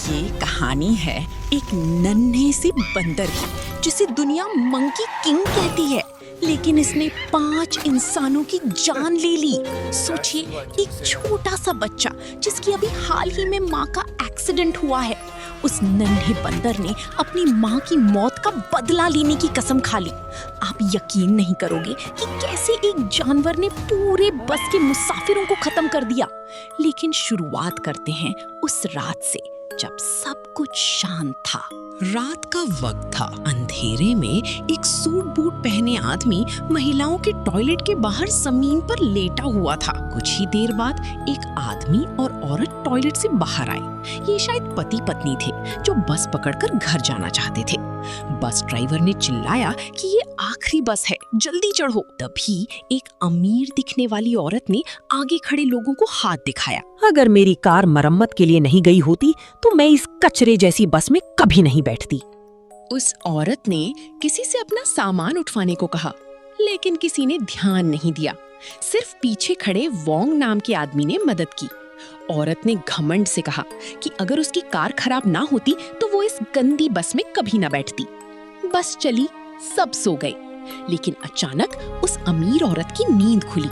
ये कहानी है एक नन्हे से बंदर की, जिसे दुनिया मंकी किंग कहती है, लेकिन इसने 5 इंसानों की जान ले ली। सोचिए, एक छोटा सा बच्चा जिसकी अभी हाल ही में माँ का एक्सीडेंट हुआ है, उस नन्हे बंदर ने अपनी माँ की मौत का बदला लेने की कसम खा ली। आप यकीन नहीं करोगे कि कैसे एक जानवर ने पूरे बस के मुसाफिरों को खत्म कर दिया। लेकिन शुरुआत करते हैं उस रात से जब सब कुछ शांत था। रात का वक्त था। अंधेरे में एक सूट बूट पहने आदमी महिलाओं के टॉयलेट के बाहर जमीन पर लेटा हुआ था। कुछ ही देर बाद एक आदमी और औरत टॉयलेट से बाहर आए। ये शायद पति पत्नी थे जो बस पकड़कर घर जाना चाहते थे। बस ड्राइवर ने चिल्लाया कि ये आखिरी बस है, जल्दी चढ़ो। तभी एक अमीर दिखने वाली औरत ने आगे खड़े लोगों को हाथ दिखाया। अगर मेरी कार मरम्मत के लिए नहीं गई होती तो मैं इस कचरे जैसी बस में कभी नहीं बैठती। उस औरत ने किसी से अपना सामान उठवाने को कहा, लेकिन किसी ने ध्यान नहीं दिया। सिर्फ पीछे खड़े वोंग नाम के आदमी ने मदद की। औरत ने घमंड से कहा कि अगर उसकी कार खराब ना होती तो वो इस गंदी बस में कभी ना बैठती। बस चली, सब सो गए, लेकिन अचानक उस अमीर औरत की नींद खुली।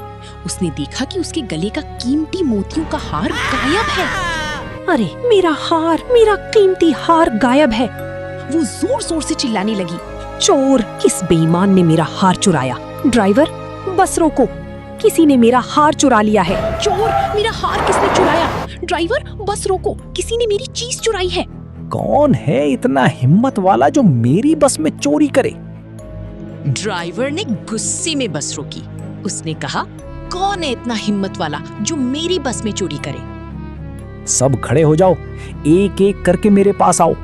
उसने देखा कि उसके गले का कीमती मोतियों का हार गायब है। अरे मेरा कीमती हार गायब है। वो जोर जोर से चिल्लाने लगी, चोर! किस बेईमान ने मेरा हार चुराया? ड्राइवर, बस रोको, किसी ने मेरा हार चुरा लिया है। चोर! मेरा हार किसने चुराया? ड्राइवर, बस रोको, किसी ने मेरी चीज चुराई है। कौन है इतना हिम्मत वाला जो मेरी बस में चोरी करे? ड्राइवर ने गुस्से में बस रोकी। उसने कहा, कौन है इतना हिम्मत वाला जो मेरी बस में चोरी करे? सब खड़े हो जाओ, एक एक करके मेरे पास आओ।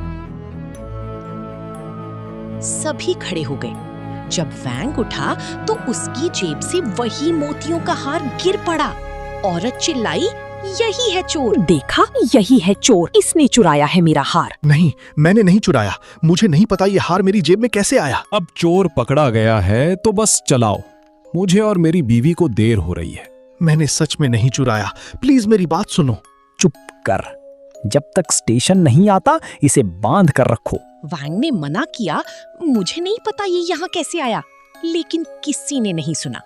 सभी खड़े हो गए। जब वैंग उठा तो उसकी जेब से वही मोतियों का हार गिर पड़ा। औरत चिल्लाई, यही है चोर। देखा, यही है चोर, इसने चुराया है मेरा हार। नहीं, मैंने नहीं चुराया। मुझे नहीं पता ये हार मेरी जेब में कैसे आया। अब चोर पकड़ा गया है तो बस चलाओ, मुझे और मेरी बीवी को देर हो रही है। मैंने सच में नहीं चुराया, प्लीज मेरी बात सुनो। चुप कर, जब तक स्टेशन नहीं आता इसे बांध कर रखो। वैंग ने मना किया, मुझे नहीं पता ये यहाँ कैसे आया, लेकिन किसी ने नहीं सुना।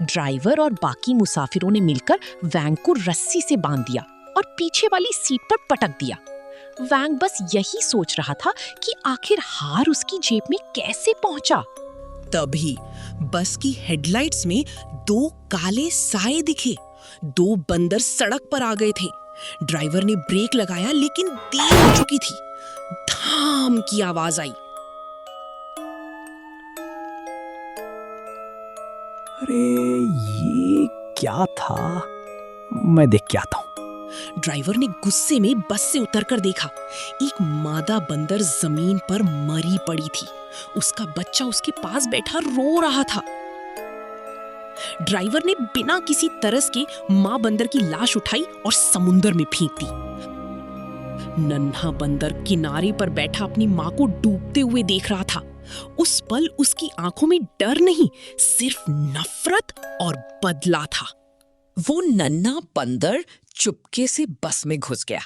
ड्राइवर और बाकी मुसाफिरों ने मिलकर वैंग को रस्सी से बांध दिया और पीछे वाली सीट पर पटक दिया। वैंग बस यही सोच रहा था कि आखिर हार उसकी जेब में कैसे पहुंचा। तभी बस की हेडलाइट्स में 2 काले साए दिखे। 2 बंदर सड़क पर आ गए थे। ड्राइवर ने ब्रेक लगाया, लेकिन देर हो चुकी थी। धाम की आवाज आई। अरे ये क्या था? मैं देख के आता हूँ। ड्राइवर ने गुस्से में बस से उतरकर देखा। एक मादा बंदर जमीन पर मरी पड़ी थी। उसका बच्चा उसके पास बैठा रो रहा था। ड्राइवर ने बिना किसी तरस के मां बंदर की लाश उठाई और समुंदर में फेंक दी। नन्हा बंदर किनारे पर बैठा अपनी मां को डूबते हुए देख रहा था। उस पल उसकी आंखों में डर नहीं, सिर्फ नफरत और बदला था। वो नन्हा बंदर चुपके से बस में घुस गया।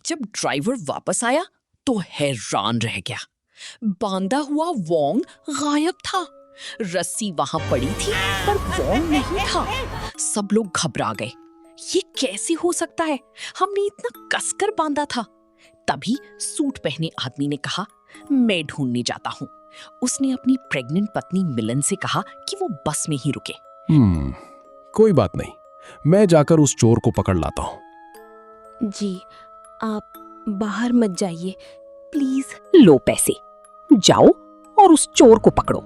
जब ड्राइवर वापस आया तो हैरान रह गया। बांधा हुआ वोंग गायब था। रस्सी वहां पड़ी थी पर वोंग नहीं था। सब लोग घबरा गए। ये कैसे हो सकता है? हमने इतना कसकर बांधा था। तभी सूट पहने आदमी ने कहा, मैं ढूंढने जाता हूँ। उसने अपनी प्रेग्नेंट पत्नी मिलन से कहा कि वो बस में ही रुके। कोई बात नहीं, मैं जाकर उस चोर को पकड़ लाता हूँ। जी, आप बाहर मत जाइए प्लीज। लो पैसे, जाओ और उस चोर को पकड़ो।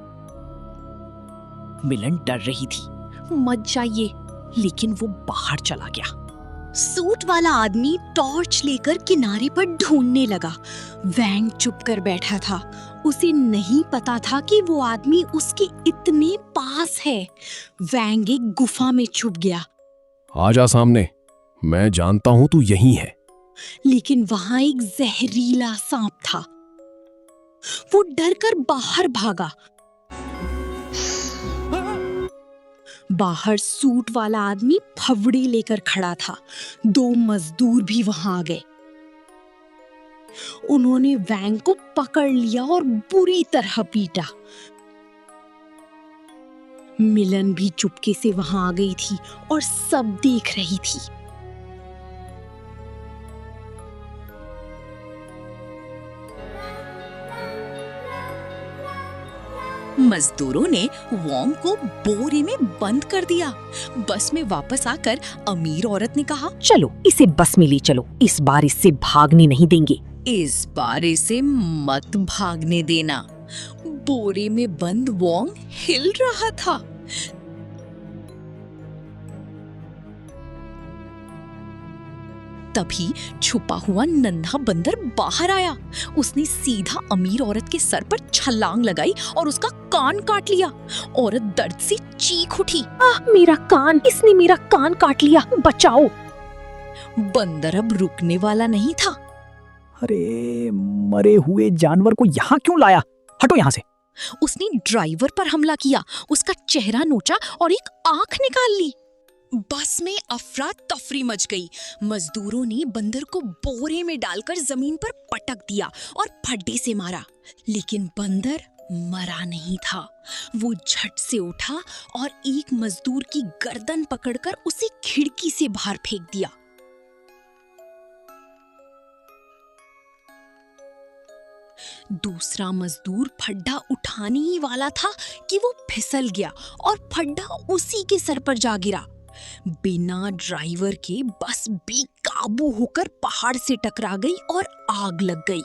मिलन डर रही थी, मत जाइए, लेकिन वो बाहर चला गया। सूट वाला आदमी टॉर्च लेकर किनारे पर ढूंढने लगा। वैंग चुप कर बैठा था। उसे नहीं पता था कि वो आदमी उसके इतने पास है। वैंग एक गुफा में छुप गया। आजा सामने, मैं जानता हूं तू यहीं है। लेकिन वहां एक जहरीला सांप था। वो डरकर बाहर भागा। बाहर सूट वाला आदमी फवड़ी लेकर खड़ा था। 2 मजदूर भी वहां आ गए। उन्होंने वैंग को पकड़ लिया और बुरी तरह पीटा। मिलन भी चुपके से वहां आ गई थी और सब देख रही थी। मजदूरों ने वॉन्ग को बोरे में बंद कर दिया। बस में वापस आकर अमीर औरत ने कहा, चलो इसे बस में ले चलो, इस बार इससे भागने नहीं देंगे। इस बार इसे मत भागने देना। बोरे में बंद वॉन्ग हिल रहा था। तभी छुपा हुआ नन्हा बंदर बाहर आया। उसने सीधा अमीर औरत के सर पर छलांग लगाई और उसका कान काट लिया। औरत दर्द से चीख उठी। मेरा कान, इसने मेरा कान काट लिया, बचाओ। बंदर अब रुकने वाला नहीं था। अरे मरे हुए जानवर को यहाँ क्यों लाया? हटो यहाँ से। उसने ड्राइवर पर हमला किया, उसका चेहरा नोचा और एक आंख निकाल ली। बस में अफरा तफरी मच गई। मजदूरों ने बंदर को बोरे में डालकर जमीन पर पटक दिया और फड्डे से मारा, लेकिन बंदर मरा नहीं था। वो झट से उठा और एक मजदूर की गर्दन पकड़कर उसे खिड़की से बाहर फेंक दिया। दूसरा मजदूर फड्डा उठाने ही वाला था कि वो फिसल गया और फड्डा उसी के सर पर जा गिरा। बिना ड्राइवर के बस बेकाबू होकर पहाड़ से टकरा गई और आग लग गई।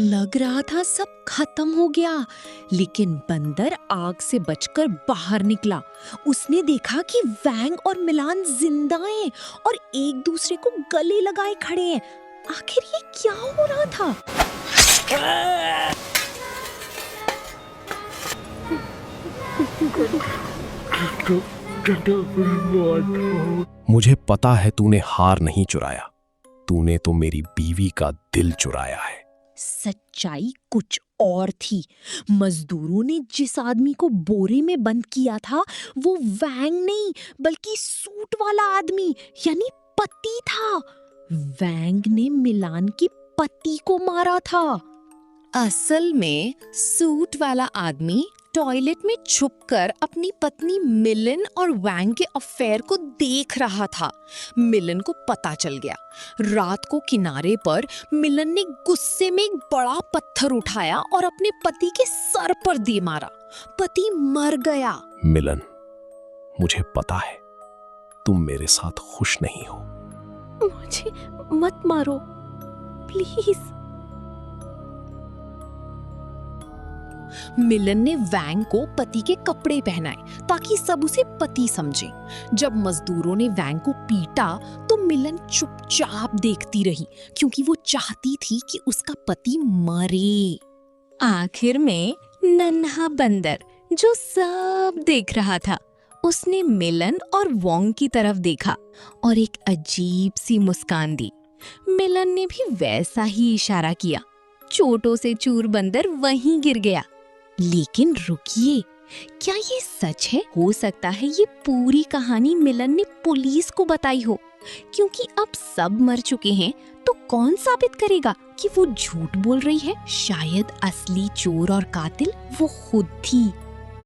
लग रहा था सब खत्म हो गया, लेकिन बंदर आग से बचकर बाहर निकला। उसने देखा कि वैंग और मिलान जिंदा हैं और एक दूसरे को गले लगाए खड़े हैं। आखिर ये क्या हो रहा था? मुझे पता है तूने हार नहीं चुराया, तूने तो मेरी बीवी का दिल चुराया है। सच्चाई कुछ और थी। मजदूरों ने जिस आदमी को बोरे में बंद किया था वो वैंग नहीं बल्कि सूट वाला आदमी यानी पति था। वैंग ने मिलान के पति को मारा था। असल में सूट वाला आदमी टॉयलेट में छुपकर अपनी पत्नी मिलन और वैंग के अफेयर को देख रहा था। मिलन को पता चल गया। रात को किनारे पर मिलन ने गुस्से में एक बड़ा पत्थर उठाया और अपने पति के सर पर दे मारा। पति मर गया। मिलन, मुझे पता है तुम मेरे साथ खुश नहीं हो। मुझे मत मारो प्लीज। मिलन ने वैंग को पति के कपड़े पहनाए ताकि सब उसे पति समझे। जब मजदूरों ने वैंग को पीटा तो मिलन चुपचाप देखती रही क्योंकि वो चाहती थी कि उसका पति मरे। आखिर में नन्हा बंदर जो सब देख रहा था, उसने मिलन और वॉन्ग की तरफ देखा और एक अजीब सी मुस्कान दी। मिलन ने भी वैसा ही इशारा किया। चोटों से चूर बंदर वहीं गिर गया। लेकिन रुकिए, क्या ये सच है? हो सकता है ये पूरी कहानी मिलन ने पुलिस को बताई हो, क्योंकि अब सब मर चुके हैं तो कौन साबित करेगा कि वो झूठ बोल रही है? शायद असली चोर और कातिल वो खुद थी।